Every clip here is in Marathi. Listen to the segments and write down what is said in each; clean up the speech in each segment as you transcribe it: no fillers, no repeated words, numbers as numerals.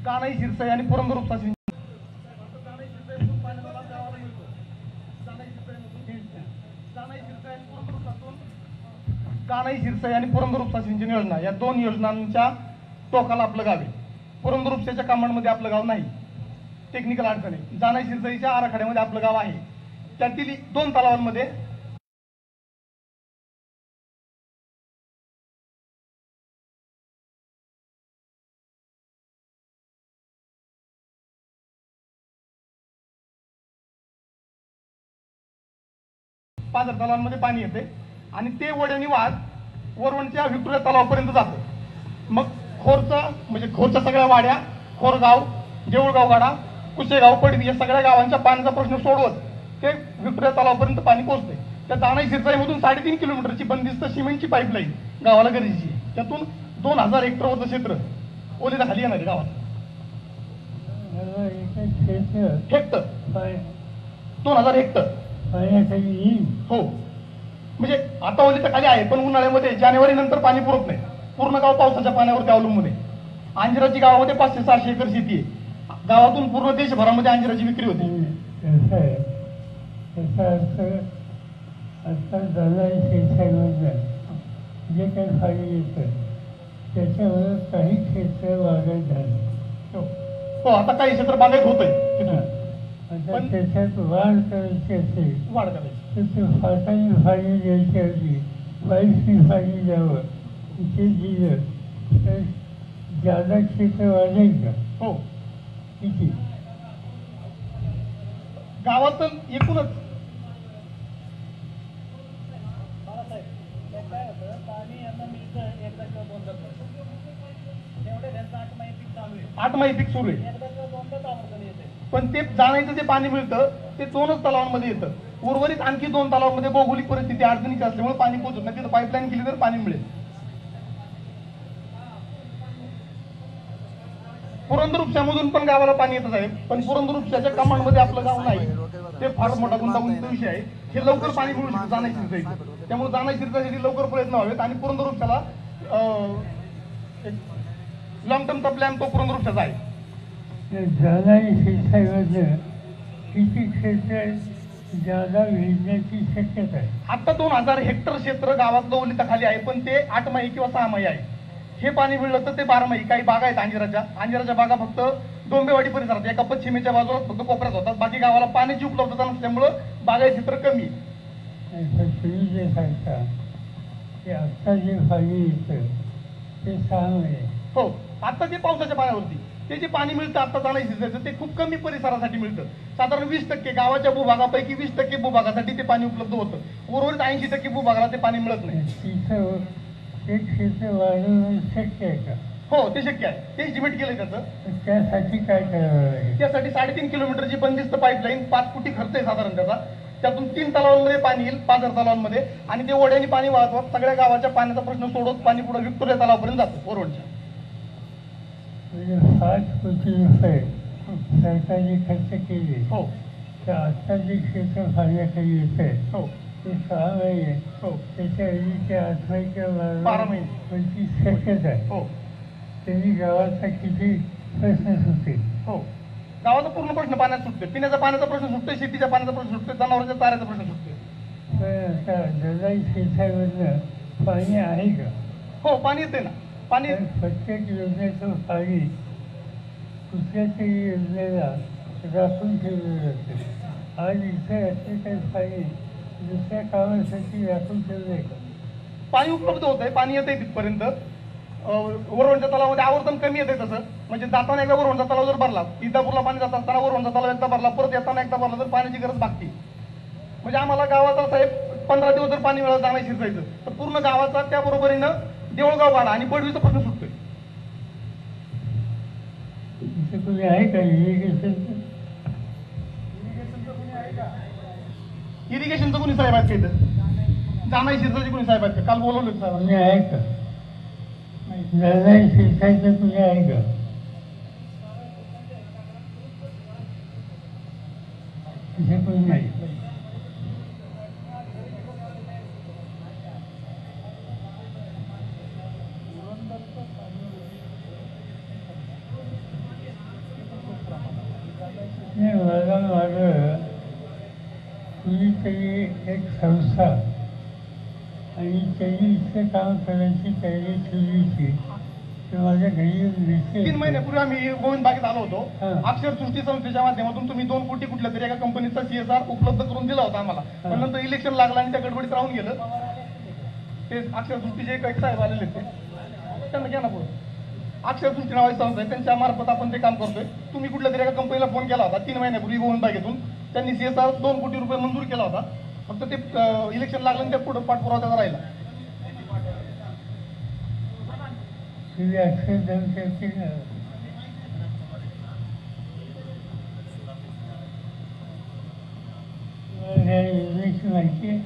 कानाई शिरसाई आणि पुरंदर उपसा सिंचन कानाई शिरसाई आणि पुरंदर उपसा सिंचन योजना या दोन योजनांच्या टोकाला आपलं गाव आहे. पुरंदर उपसाच्या कमांडमध्ये आपलं गाव नाही. टेक्निकल अडचण आहे. जानाई शिरसाईच्या आराखड्यामध्ये आपलं गाव आहे. त्यातील 2 तलावांमध्ये पाझर तलावांमध्ये पाणी येते आणि ते वड्यानी वाहत वरवणच्या व्हिक्टोरिया तलावापर्यंत जातं. मग म्हणजे खोरच्या सगळ्या वाड्या, खोरगाव, देऊळगावगाडा, कुशेगाव, पडवी या सगळ्या गावांच्या पाण्याचा प्रश्न सोडवत ते व्हिक्टोरिया तलावापर्यंत पाणी पोहोचते. त्या जानाई शिरसाईमधून 3.5 किलोमीटरची बंदिस्त सिमेंटची पाईपलाईन गावाला गरजेची आहे. त्यातून 2000 हेक्टरवरचं क्षेत्र ओलीला खाली येणार आहे गावात. हेक्टर 2000 हेक्टर हो. म्हणजे आता ओली तर खाली आहे, पण उन्हाळ्यामध्ये जानेवारी नंतर पाणी पुरत नाही. पूर्ण गाव पावसाच्या पाण्यावरती अवलंबून आहे. अंजिराची गावामध्ये 500-600 एकर शेती आहे. गावातून पूर्ण देशभरामध्ये अंजिराची विक्री होते. आता जानाई शिरसाईमधलं जे काही पाणी येतं त्याच्यावर काही क्षेत्र बागायत झालं. हो, आता काही क्षेत्र बागायत होत आहे. आता त्याच्यात वाढ करायची असेल वाढ करायची तर ते फाटाने पाणी द्यायची होती, पाईपने पाणी द्यावं. ते दिलं तर जादा क्षेत्र वाढेल का? हो. किती? गावात एकूणच पाणी यांना मिळतं एकदा किंवा दोनदा. तेवढे त्यांचं 8 महिने पीक चालू आहे. 8 महिने पीक सुरू आहे. एकदा किंवा दोनदाच आवर्जन येते. पण ते जाणायचं जे पाणी मिळतं ते 2च तलावांमध्ये येतं. उर्वरित आणखी 2 तलावांमध्ये भौगोलिक परिस्थिती अडचणीची असल्यामुळे पाणी पोहोचत नाही. तिथं पाईपलाईन केली तर पाणी मिळेल. पुरंदर उपशामधून पण गावाला पाणी येतच आहे, पण पुरंदर उपशाच्या कमांडमध्ये आपलं गाव नाही. ते फार मोठा गुंतागुंतीचा विषय आहे. हे लवकर पाणी मिळू शकतं जानाई शिरसाईचं. त्यामुळे जानाई शिरसाईसाठी लवकर प्रयत्न व्हावेत आणि पुरंदर उपशाला लॉंग टर्मचा प्लॅन तो पुरंदर उपशाचा आहे. जानाई शिरसाईमधलं किती क्षेत्र जादा विजण्याची शक्यता आहे? आता 2000 हेक्टर क्षेत्र गावातलं ओलिताखाली आहे, पण ते 8 महिने किंवा 6 महिने आहे. हे पाणी मिळलं तर ते 12 महिने. काही बागा आहेत अंजिराच्या बागा फक्त डोंबेवाडी परिसरात एका पश्चिमेच्या बाजूला फक्त कोपऱ्यात होतात. बाकी गावाला पाण्याची उपलब्धता नसल्यामुळं बागायत क्षेत्र कमी आहे. तुम्ही जे सांगता की आत्ता जे पाणी येतं ते 6 महिने. हो, आता जे पावसाच्या पाण्यावरती ते जे पाणी मिळतं आता जानाई शिरसाईचं ते खूप कमी परिसरासाठी मिळतं. साधारण 20% गावाच्या भूभागापैकी 20% भूभागासाठी ते पाणी उपलब्ध होतं. उर्वरित 80% भूभागाला ते पाणी मिळत नाही. तिथं ते क्षेत्र वाढवणं शक्य आहे का? हो, ते शक्य आहे. ते एस्टिमेट केलंय त्याचं. त्यासाठी काय करावं लागेल? त्यासाठी 3.5 किलोमीटरची बंदिस्त पाईपलाईन 5 कोटी खर्च आहे साधारण त्याचा. त्यातून 3 तलावांमध्ये पाणी येईल, पाझर तलावांमध्ये, आणि ते ओढ्याने पाणी वाहत सगळ्या गावाच्या पाण्याचा प्रश्न सोडवत पाणी पुढे व्हिक्टोरिया तलावापर्यंत जातं वरवणच्या. म्हणजे 5 कोटी रुपये सरकारने खर्च केले. हो. तर आता जे क्षेत्र पाण्याखाली येत आहे हो ते 6 महिने. हो. त्याच्या आधी ते 8 महिने किंवा 12 महिने. म्हणजे शक्यता आहे. हो त्यांनी गावाचा किती प्रश्न सुटेल? हो. गावाचा पूर्ण प्रश्न पाण्यात सुटतोय. पिण्याच्या पाण्याचा प्रश्न सुटतोय, शेतीच्या पाण्याचा प्रश्न सुटतोय, जनावरांच्या चाऱ्याचा प्रश्न सुटतोय. पण आता जानाई शिरसाईमधलं पाणी आहे का? हो, पाणी येते ना. पाणी प्रत्येक योजनेचं पाणी कुठल्या तरी योजनेला राखून ठेवलं जातं. आज इथे असे काही पाणी दुसऱ्या कामासाठी राखून ठेवलं आहे का? पाणी उपलब्ध होत आहे, पाणी येते तिथपर्यंत. वरवणच्या तलावामध्ये आवर्तन कमी येते तसं. म्हणजे जाताना एकदा वरवणचा तलाव जर भरला, इंदापूरला पाणी जात असताना वरवणचा तलाव एकदा भरला, परत येताना एकदा भरला तर पाण्याची गरज भागते. म्हणजे आम्हाला गावाचा साहेब 15 दिवस जर पाणी मिळालं जानाई शिरसाईचं तर पूर्ण गावाचा त्या बरोबरीनं देऊळगाव वाडा आणि पडवीचा प्रश्न सुटतोय. कुणी आहे का इरिगेशनचं? इरिगेशनचं कुणी साहेब आहेत का इथं? जानाई शिरसाईचे कुणी साहेब आहेत का? काल बोलवलं साहेब. कुणी आहे का? जानाई शिरसाईचं कुणी आहे का? तिथे कोणी नाही. त्यांची एक संस्था आणि त्यांनी इथे काम करण्याची तयारी ठेवली ते माझ्या घरी 3 महिन्यापूर्वी आम्ही गोविंद बागेत आलो होतो. हां. अक्षर सृष्टी संस्थेच्या माध्यमातून तुम्ही 2 कोटी कुठल्या तरी एका कंपनीचा CSR उपलब्ध करून दिला होता आम्हाला. पण नंतर इलेक्शन लागलं आणि त्या गडबडीत राहून गेलं. ते अक्षर सृष्टीचे एक साहेब आलेले ते त्यांना घ्या ना पुढे. अक्षर सृष्टी नावाची संस्था आहे, त्यांच्या मार्फत आपण ते काम करतोय. तुम्ही कुठल्या तरी एका कंपनीला फोन केला होता 3 महिन्यापूर्वी गोविंद बागेतून. त्यांनी CSR 2 कोटी रुपये मंजूर केला होता. फक्त ते इलेक्शन लागलं आणि त्या पुढे पाठपुरावा त्याचा राहिला. तुम्ही अक्षर जनतेची या योजनेची माहिती आहे.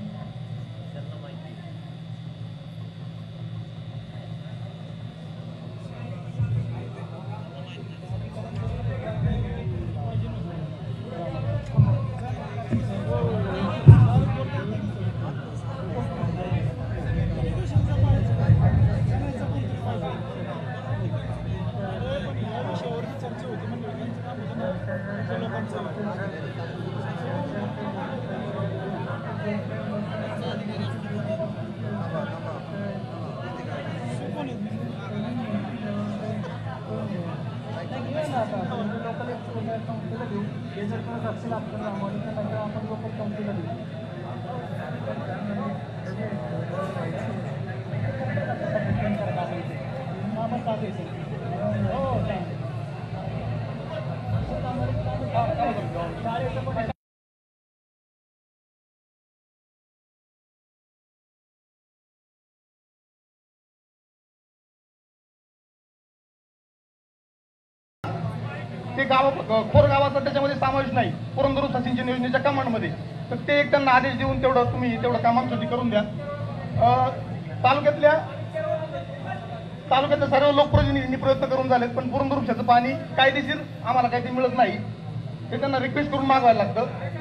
ते खोर गावाचा त्याच्यामध्ये समावेश नाही पुरंदर उपसा सिंचन योजनेच्या कमांडमध्ये. तर ते एक त्यांना आदेश देऊन तुम्ही तेवढं कामांसाठी करून द्या. तालुक्यातल्या सर्व लोकप्रतिनिधींनी प्रयत्न करून झालेत, पण पुरंदर उपशाचं पाणी कायदेशीर आम्हाला काही ते मिळत नाही. ते त्यांना रिक्वेस्ट करून मागवायला लागतं.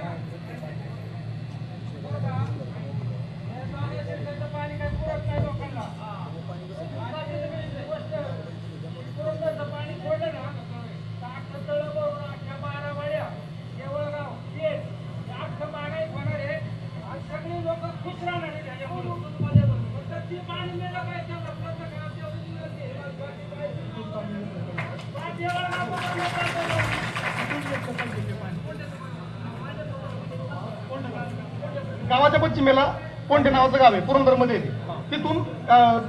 गावाच्या पश्चिमेला कोंढे नावाचं गाव आहे, पुरंदरमध्ये येते. तिथून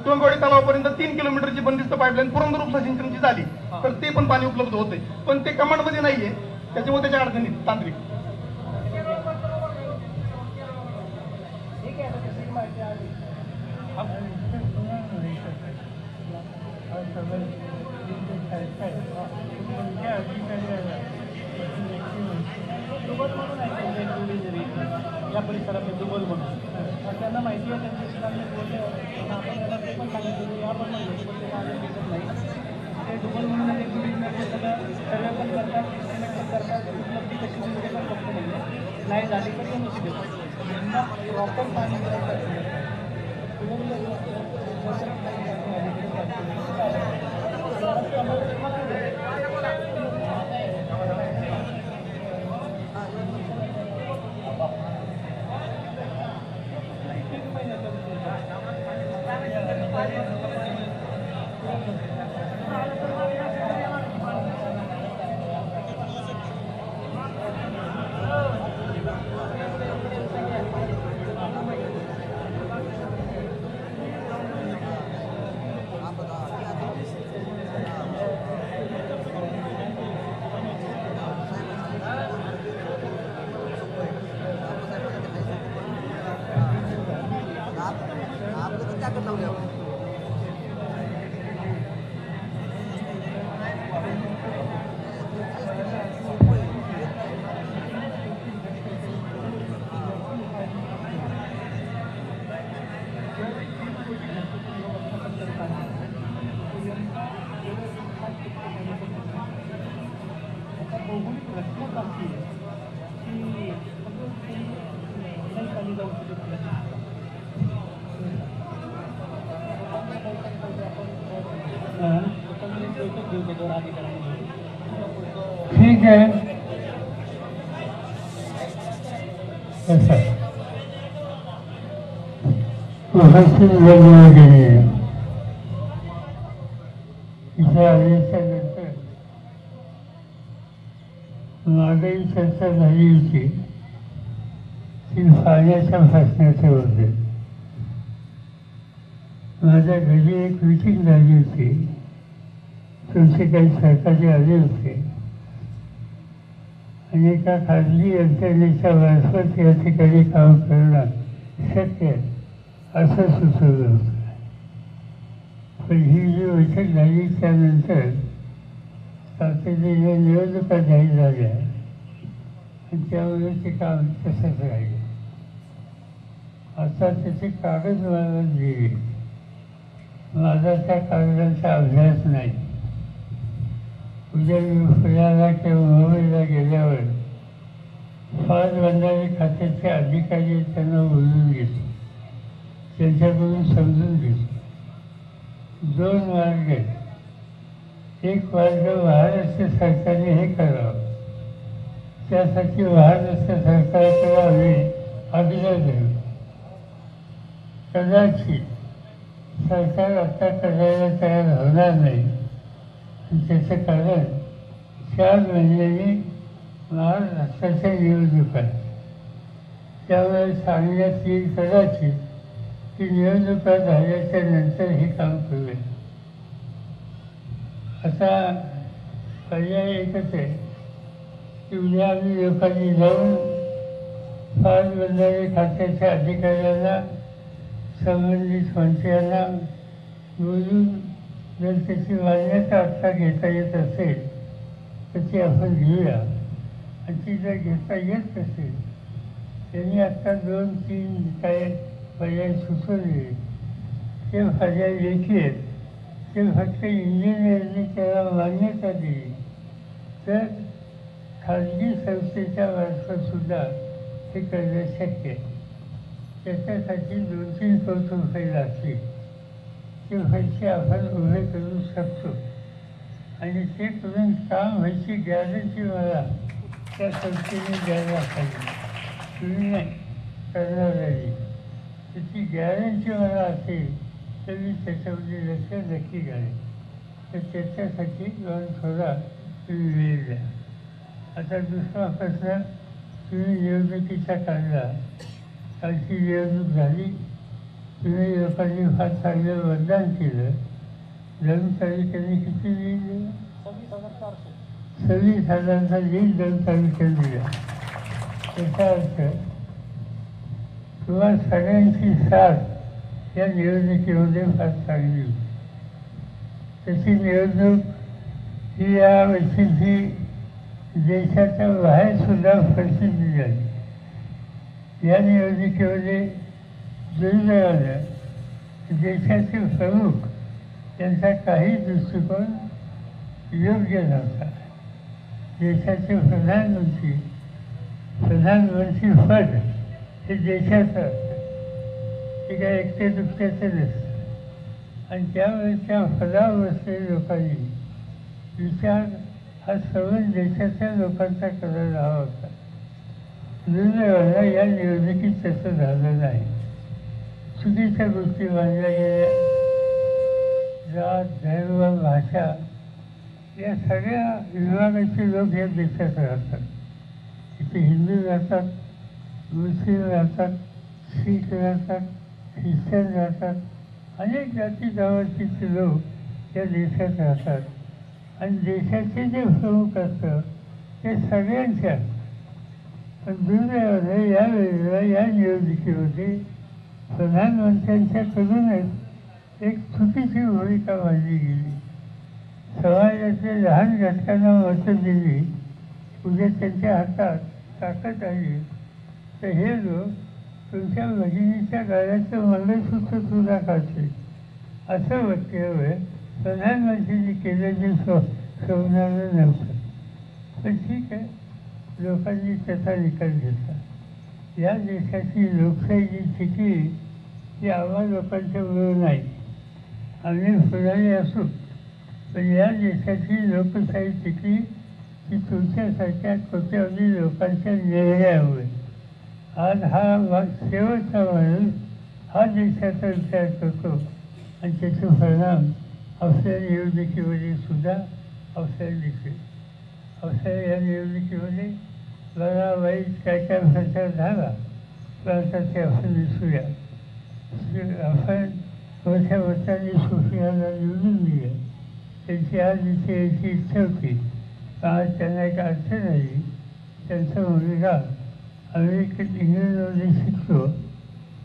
टोंगवाडी तलावापर्यंत 3 किलोमीटरची बंदिस्त पाईपलाईन पुरंदर उपसा सिंचनची झाली, तर ते पण पाणी उपलब्ध होते. पण ते कमांडमध्ये नाहीये, त्याच्यामुळे त्याच्या अडचणी तांत्रिक. या परिसरातले दुबल म्हणून त्यांना माहिती आहे, त्यांच्या शिकांनी बोलले आपण त्याला ते पण सांगितलं या पण नाही पण ते आले दिसत नाही. ते डुबल म्हणून एक सगळं सर्वे पण करतात, इस्टिमेट पण करतात. उपलब्धी कशी मिळते पण फक्त नाही झाली तर ते नशी देतात. त्यांना प्रॉपर पाणी ठीक है. उपस्थित वेगवेगळे केले. इथे आल्याच्यानंतर मागही चर्चा झाली होती ती पाण्याच्या प्रश्नाचे होते. माझ्या घरी एक मीटिंग झाली होती. तुमचे काही सरकारी आले होते आणि एका खाजगी यंत्रणेच्या मार्फत या ठिकाणी काम करणं शक्य आहे असं सुचवलं होतं. पण ही जी बैठक झाली त्यानंतर तातडीने निवडणुका जाहीर झाल्या आणि त्यामुळे ते काम तसंच राहिलं. आता त्याचे कागद मला दिले. माझा त्या कागदांचा अभ्यास नाही. उद्या मी पुण्याला किंवा मुंबईला गेल्यावर पाटबंधारे खात्याचे अधिकारी त्यांना बोलून घेतो, त्यांच्याकडून समजून घेतो. 2 मार्ग आहेत. एक मार्ग महाराष्ट्र सरकारने हे करावं, त्यासाठी महाराष्ट्र सरकारकडे आम्ही आग्रह धरू. कदाचित सरकार आता करायला तयार होणार नाही. त्याचं कारण 4 महिन्यांनी महाराष्ट्राच्या निवडणूक आहे. त्यामुळे सांगण्यात येईल कदाचित की निवडणुका झाल्याच्या नंतर हे काम करूया. आता पर्याय एकच आहे की उद्या आम्ही लोकांनी जाऊन पाटबंधारे खात्याच्या अधिकाऱ्यांना संबंधित मंत्र्यांना बोलून जर त्याची मान्यता आत्ता घेता येत असेल तर ती आपण घेऊया. आणि ती जर घेता येत असेल त्यांनी आत्ता 2-3 काय पर्याय सुचवले ते पर्याय लेखी आहेत. ते फक्त इंजिनियरने त्याला मान्यता दिली तर खाजगी संस्थेच्या मार्फतसुद्धा हे करणं शक्य आहे. त्याच्यासाठी 2-3 कोटी रुपये लागतील. ते पैसे आपण उभे करू शकतो आणि ते करून काम व्हायची गॅरंटी मला त्या संस्थेने द्यायला पाहिजे. तुम्ही नाही करणारी त्याची गॅरंटी मला असेल तर मी त्याच्यामध्ये लक्ष नक्की घालेन. तर त्याच्यासाठी थोडा तुम्ही वेळ द्या. आता दुसरा प्रश्न तुम्ही निवडणुकीचा काढला. कालची निवडणूक झाली. तुम्ही लोकांनी फार चांगलं मतदान केलं. 2 तालुक्यांनी किती लीड दिलं? 26,000चा लीड 2 तालुक्यात दिला. त्याचा अर्थ तुम्हाला सगळ्यांची साथ या निवडणुकीमध्ये फार चांगली होती. तशी निवडणूक ही या वर्षीची देशाच्या बाहेरसुद्धा प्रसिद्धी झाली. या निवडणुकीमध्ये दुर्दैवानं देशाचे प्रमुख यांचा काही दृष्टिकोन योग्य नव्हता. देशाचे प्रधानमंत्री पद हे देशाचं असतं, ते काय एकटे दुसऱ्याचं नसतं. आणि त्यामुळे त्या पदावर बसलेल्या लोकांनी विचार हा सर्व देशाच्या लोकांचा करायला हवा होता. दुर्दैवानं या निवडणुकीत तसं झालं नाही. चुकीच्या गोष्टी मानल्या गेल्या. जात, धर्म, भाषा या सगळ्या विभागाचे लोक या देशात राहतात. इथे हिंदू राहतात, मुस्लिम राहतात, शीख राहतात, ख्रिश्चन राहतात, अनेक जाती जमातीचे लोक या देशात राहतात. आणि देशाचे जे प्रमुख असतं ते सगळ्यांचे असतात. पण दुर्दैवानं यावेळेला या निवडणुकीमध्ये प्रधानमंत्र्यांच्याकडूनच एक चुकीची भूमिका मांडली गेली. समाजाच्या लहान घटकांना मतं दिली. उद्या त्यांच्या हातात ताकद आली तर हे लोक तुमच्या भगिनीच्या गाड्याचं मंगळसूत्र सुद्धा काढतील असं वक्तव्य प्रधानमंत्र्यांनी केलं जे शोभणारं नव्हतं. पण ठीक आहे, लोकांनी त्याचा निकाल घेतला. या देशाची लोकशाही जी टिकली ती आम्हा लोकांच्या बरोबर नाही. आम्ही पुढारी असू, पण या देशाची लोकशाही टिकली की तुमच्यासारख्या कोट्यावधी लोकांच्या निर्णयामुळे. आज हा शेवटचा माणूस हा देशाचा विचार करतो आणि त्याचे परिणाम आपल्या निवडणुकीमध्ये सुद्धा आपल्याला दिसेल. आपल्याला या निवडणुकीमध्ये बरा वाईट काय काय प्रचार झाला तर आता ते आपण दिसूया. आपण मोठ्या मतांनी सोफियाला निवडून दिलं. त्यांची आज इथे यायची इच्छा होती, पण आज त्यांना एक अडचण आली. त्यांचा मुलगा अमेरिकेत इंग्रजमध्ये शिकतो,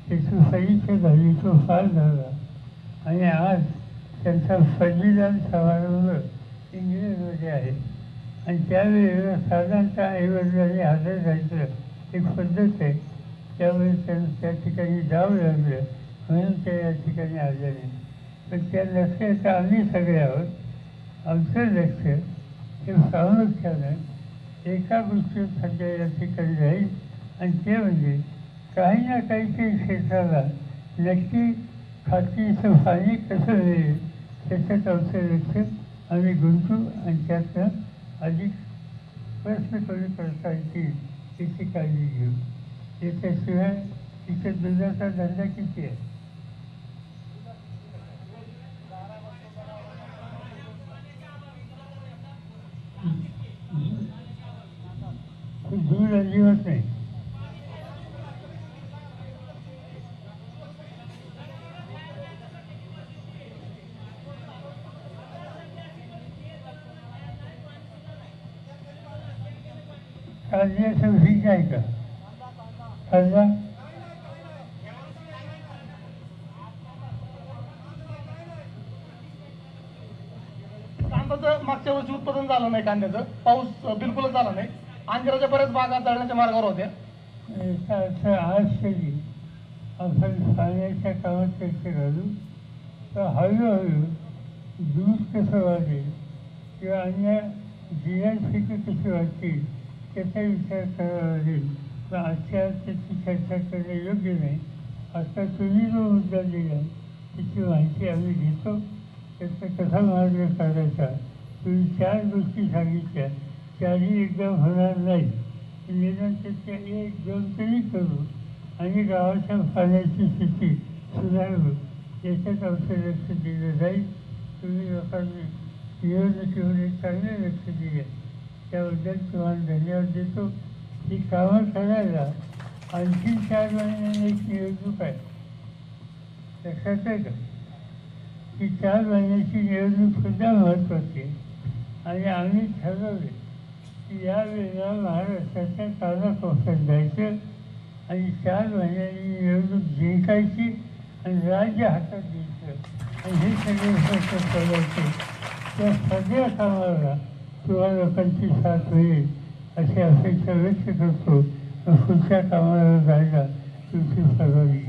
त्याची परीक्षा झाली, तो फार झाला आणि आज त्यांचा पदवीदान समारंभ इंग्रजमध्ये आहे आणि त्यावेळेला साधारणतः आईवडिलांनी हजर राहायचं एक पद्धत आहे. त्यामुळे त्यांना त्या ठिकाणी जावं लागलं म्हणून ते या ठिकाणी आले नाही. पण त्या लक्षात आम्ही सगळे आहोत. आमचं लक्ष हे प्रामुख्यानं एका गोष्टीवर सध्या या ठिकाणी राहील आणि ते म्हणजे काही ना काहीतरी क्षेत्राला नक्की खात्रीचं पाणी कसं मिळेल त्याच्यात आमचं लक्ष आम्ही गुंतू आणि त्यातनं अधिक प्रश्न कमी करता येतील याची काळजी घेऊ. याच्याशिवाय तिथे दुधाचा धंदा किती आहे? दूध अजिबात नाही. कांद्याचं पीक आहे का? कांदा कांद्याचं मागच्या वर्षी उत्पादन झालं नाही. कांद्याचं पाऊस बिलकुलच झाला नाही. अंजिराच्या बऱ्याच बागा जळण्याच्या मार्गावर होत्या. याचा अर्थ आज तरी आपण पाण्याच्या कामात पैसे घालू तर हळूहळू दूध कसं वाढेल किंवा अन्य पिकं कशी वाढतील त्याचा विचार करावा लागेल. पण आजच्या त्याची चर्चा करणे योग्य नाही. आता तुम्ही जो मुद्दा दिला त्याची माहिती आम्ही घेतो. त्याचा कसा मार्ग काढायचा तुम्ही 4 गोष्टी सांगितल्या. चारही एकदम होणार नाही. निदान त्याच्या 1-2 तरी करू आणि गावाच्या पाण्याची स्थिती सुधारू याच्यात आमचं लक्ष दिलं जाईल. तुम्ही लोकांनी निवडणुकीमध्ये चांगले लक्ष दिले त्याबद्दल तुम्हाला धन्यवाद देतो. ही कामं करायला आणखी 4 महिन्यांनी एक निवडणूक आहे. लक्षात आहे का? ही 4 महिन्याची निवडणूकसुद्धा महत्त्वाची आहे आणि आम्ही ठरवले की यावेळेला महाराष्ट्राच्या कानाकोपऱ्यात जायचं आणि 4 महिन्यांनी निवडणूक जिंकायची आणि राज्य हातात घ्यायचं आणि हे सगळे प्रश्न सोडवायचे. त्या सगळ्या कामाला तुम्हा लोकांची साथ होईल अशी अपेक्षा व्यक्त करतो. पुढच्या कामाला जायला तुमची परवानगी.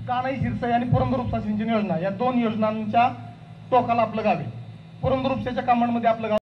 कानाई शिरसाई आणि पुरंदर उपसा सिंचन योजना या 2 योजनांच्या टोकाला आपलं गाव आहे. पुरंदर उपसाच्या कामांमध्ये आपलं गाव